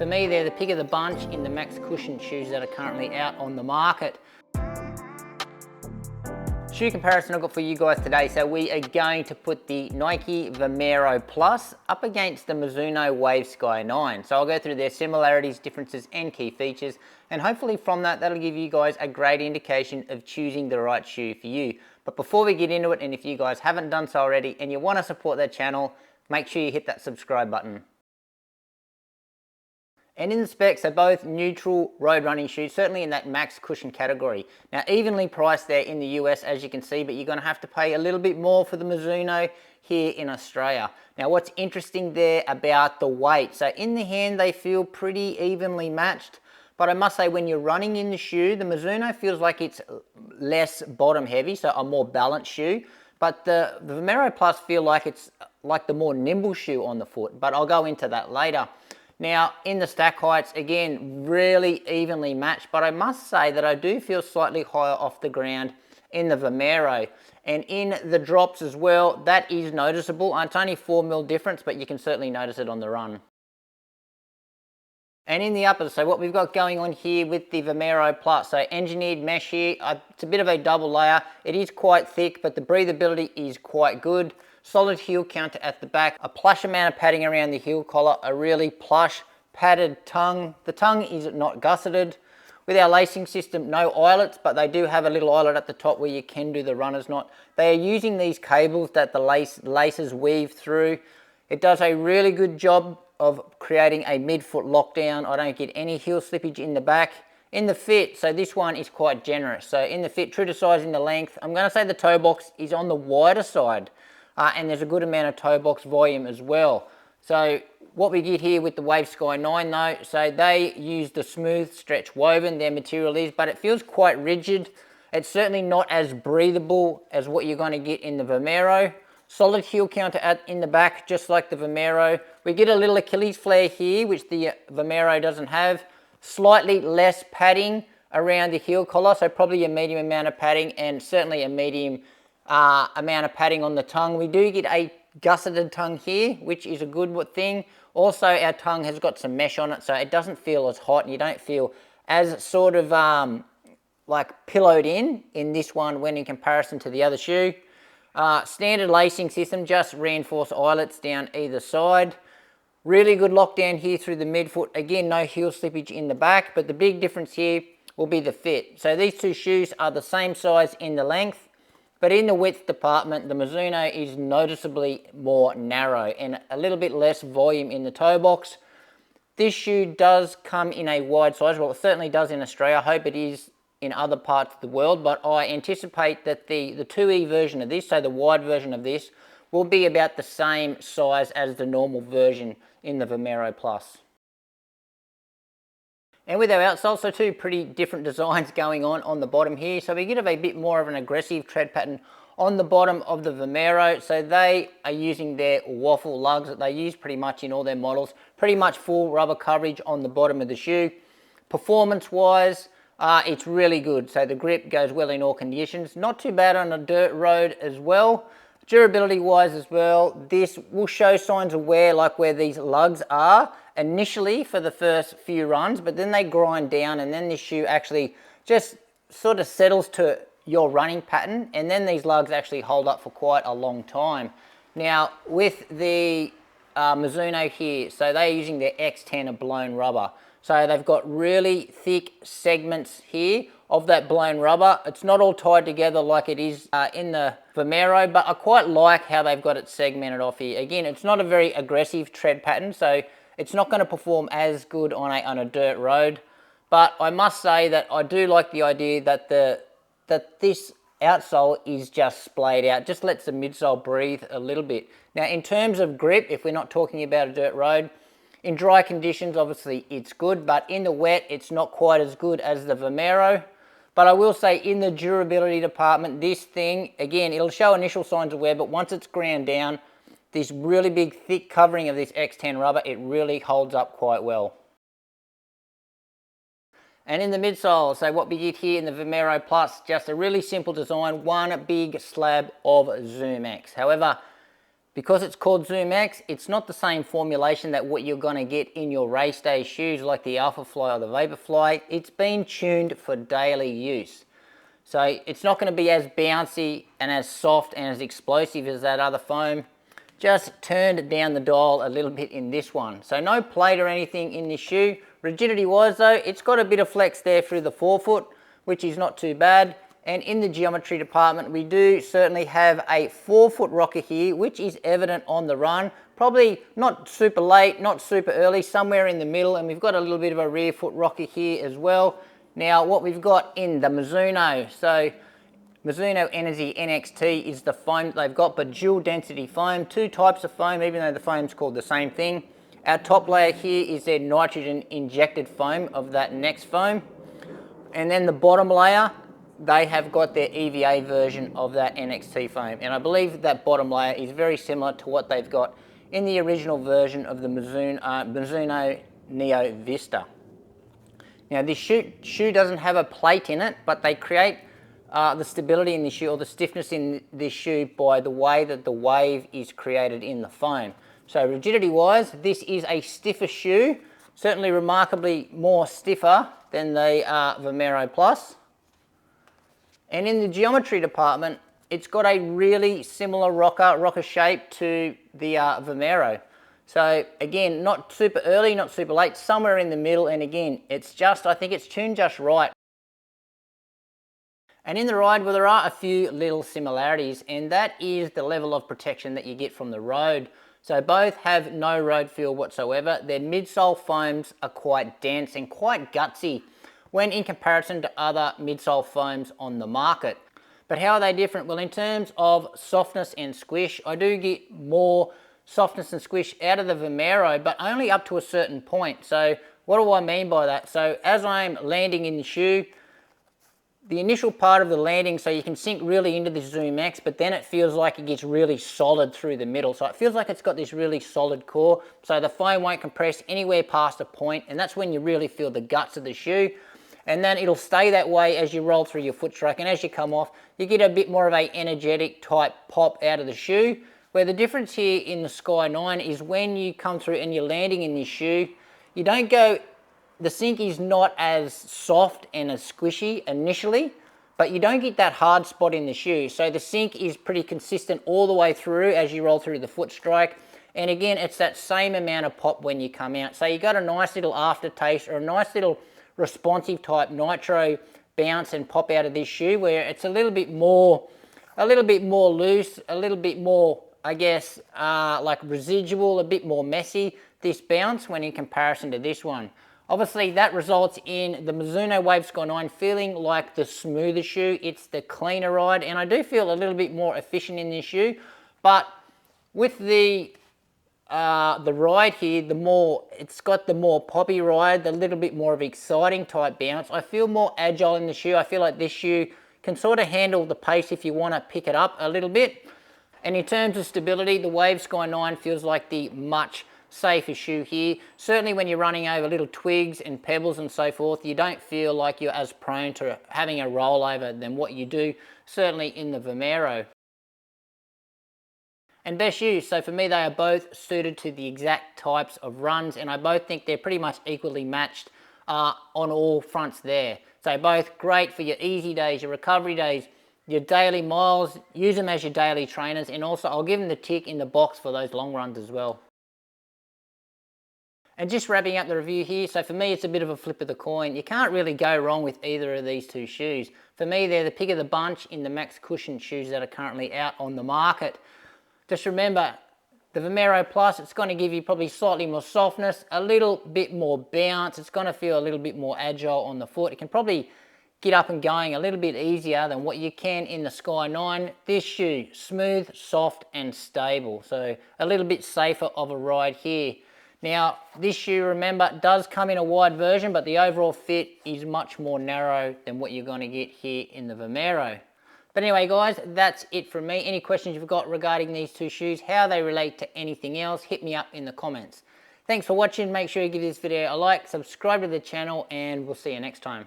For me, they're the pick of the bunch in the max cushion shoes that are currently out on the market. Shoe comparison I've got for you guys today. So we are going to put the Nike Vomero Plus up against the Mizuno Wave Sky 9. So I'll go through their similarities, differences and key features, and hopefully from that, that'll give you guys a great indication of choosing the right shoe for you. But before we get into it, and if you guys haven't done so already and you want to support their channel, make sure you hit that subscribe button. And in the specs, they're both neutral road running shoes, certainly in that max cushion category. Now, evenly priced there in the US, as you can see, but you're going to have to pay a little bit more for the Mizuno here in Australia. Now, what's interesting there about the weight, so in the hand, they feel pretty evenly matched, but I must say when you're running in the shoe, the Mizuno feels like it's less bottom heavy, so a more balanced shoe, but the Vomero Plus feel like it's like the more nimble shoe on the foot, but I'll go into that later. Now, in the stack heights, again, really evenly matched, but I must say that I do feel slightly higher off the ground in the Vomero. And in the drops as well, that is noticeable. It's only 4mm difference, but you can certainly notice it on the run. And in the uppers, so what we've got going on here with the Vomero Plus, so engineered mesh here, it's a bit of a double layer. It is quite thick, but the breathability is quite good. Solid heel counter at the back, a plush amount of padding around the heel collar, a really plush padded tongue. The tongue is not gusseted. With our lacing system, no eyelets, but they do have a little eyelet at the top where you can do the runner's knot. They are using these cables that the laces weave through. It does a really good job of creating a midfoot lockdown. I don't get any heel slippage in the back. In the fit, so this one is quite generous. So in the fit, true to size in the length, I'm going to say the toe box is on the wider side. And there's a good amount of toe box volume as well. So what we get here with the Wave Sky 9 though, so they use the smooth stretch woven, their material is, but it feels quite rigid. It's certainly not as breathable as what you're going to get in the Vomero. Solid heel counter in the back, just like the Vomero. We get a little Achilles flare here, which the Vomero doesn't have. Slightly less padding around the heel collar, so probably a medium amount of padding and certainly a medium amount of padding on the tongue. We do get a gusseted tongue here, which is a good thing. Also, our tongue has got some mesh on it, so it doesn't feel as hot and you don't feel as sort of like pillowed in this one when in comparison to the other shoe. Standard lacing system, just reinforced eyelets down either side. Really good lockdown here through the midfoot. Again, no heel slippage in the back, but the big difference here will be the fit. So these two shoes are the same size in the length, but in the width department, the Mizuno is noticeably more narrow and a little bit less volume in the toe box. This shoe does come in a wide size. Well, it certainly does in Australia. I hope it is in other parts of the world, but I anticipate that the 2E version of this, so the wide version of this, will be about the same size as the normal version in the Vomero Plus. And with our outsole, so two pretty different designs going on the bottom here. So we get a bit more of an aggressive tread pattern on the bottom of the Vomero. So they are using their waffle lugs that they use pretty much in all their models. Pretty much full rubber coverage on the bottom of the shoe. Performance-wise, it's really good. So the grip goes well in all conditions. Not too bad on a dirt road as well. Durability-wise as well, this will show signs of wear like where these lugs are initially for the first few runs, but then they grind down and then this shoe actually just sort of settles to your running pattern, and then these lugs actually hold up for quite a long time. Now with the Mizuno here, so they're using their X10 of blown rubber. So they've got really thick segments here of that blown rubber. It's not all tied together like it is in the Vomero, but I quite like how they've got it segmented off here. Again, it's not a very aggressive tread pattern, so it's not going to perform as good on a dirt road. But I must say that I do like the idea that this outsole is just splayed out, just lets the midsole breathe a little bit. Now, in terms of grip, if we're not talking about a dirt road, in dry conditions, obviously it's good, but in the wet, it's not quite as good as the Vomero. But I will say in the durability department, this thing, again, it'll show initial signs of wear, but once it's ground down, this really big thick covering of this X10 rubber, it really holds up quite well. And in the midsole, so what we get here in the Vomero Plus, just a really simple design, one big slab of Zoom X. However, Because it's called Zoom X, it's not the same formulation that what you're going to get in your race day shoes like the Alpha Fly or the Vaporfly. It's been tuned for daily use. So it's not going to be as bouncy and as soft and as explosive as that other foam. Just turned down the dial a little bit in this one. So no plate or anything in this shoe. Rigidity wise though, it's got a bit of flex there through the forefoot, which is not too bad. And in the geometry department, we do certainly have a 4-foot rocker here, which is evident on the run. Probably not super late, not super early, somewhere in the middle. And we've got a little bit of a rear foot rocker here as well. Now, what we've got in the Mizuno, so Mizuno Energy NXT is the foam that they've got, but dual density foam, 2 types of foam, even though the foam's called the same thing. Our top layer here is their nitrogen injected foam of that next foam. And then the bottom layer, they have got their EVA version of that NXT foam. And I believe that bottom layer is very similar to what they've got in the original version of the Mizuno Neo Vista. Now this shoe doesn't have a plate in it, but they create the stability in this shoe, or the stiffness in this shoe, by the way that the wave is created in the foam. So rigidity wise, this is a stiffer shoe, certainly remarkably more stiffer than the Vomero Plus. And in the geometry department, it's got a really similar rocker shape to the Vomero. So again, not super early, not super late, somewhere in the middle. And again, it's just, I think it's tuned just right. And in the ride, well, there are a few little similarities, and that is the level of protection that you get from the road. So both have no road feel whatsoever. Their midsole foams are quite dense and quite gutsy when in comparison to other midsole foams on the market. But how are they different? Well, in terms of softness and squish, I do get more softness and squish out of the Vomero, but only up to a certain point. So what do I mean by that? So as I'm landing in the shoe, the initial part of the landing, so you can sink really into the Zoom X, but then it feels like it gets really solid through the middle. So it feels like it's got this really solid core, so the foam won't compress anywhere past a point, and that's when you really feel the guts of the shoe. And then it'll stay that way as you roll through your foot stroke, and as you come off, you get a bit more of a energetic type pop out of the shoe. Where the difference here in the Sky 9 is when you come through and you're landing in this shoe, you don't go, the sink is not as soft and as squishy initially, but you don't get that hard spot in the shoe. So the sink is pretty consistent all the way through as you roll through the foot strike. And again, it's that same amount of pop when you come out. So you got a nice little aftertaste, or a nice little responsive type nitro bounce and pop out of this shoe, where it's a little bit more loose, a little bit more, I guess, like residual, a bit more messy, this bounce, when in comparison to this one. Obviously that results in the Mizuno Wave Sky 9 feeling like the smoother shoe. It's the cleaner ride, and I do feel a little bit more efficient in this shoe. But with the ride here, it's got the more poppy ride, the little bit more of exciting type bounce. I feel more agile in the shoe. I feel like this shoe can sort of handle the pace if you want to pick it up a little bit. And in terms of stability, the Wave Sky 9 feels like the much safer shoe here. Certainly when you're running over little twigs and pebbles and so forth, you don't feel like you're as prone to having a rollover than what you do certainly in the Vomero. And best shoes, so for me they are both suited to the exact types of runs, and I both think they're pretty much equally matched on all fronts there. So both great for your easy days, your recovery days, your daily miles, use them as your daily trainers, and also I'll give them the tick in the box for those long runs as well. And just wrapping up the review here, so for me it's a bit of a flip of the coin. You can't really go wrong with either of these two shoes. For me, they're the pick of the bunch in the max cushion shoes that are currently out on the market. Just remember, the Vomero Plus, it's going to give you probably slightly more softness, a little bit more bounce. It's going to feel a little bit more agile on the foot. It can probably get up and going a little bit easier than what you can in the Sky 9. This shoe, smooth, soft and stable. So a little bit safer of a ride here. Now, this shoe, remember, does come in a wide version, but the overall fit is much more narrow than what you're going to get here in the Vomero. But anyway, guys, that's it from me. Any questions you've got regarding these two shoes, how they relate to anything else, hit me up in the comments. Thanks for watching. Make sure you give this video a like, subscribe to the channel, and we'll see you next time.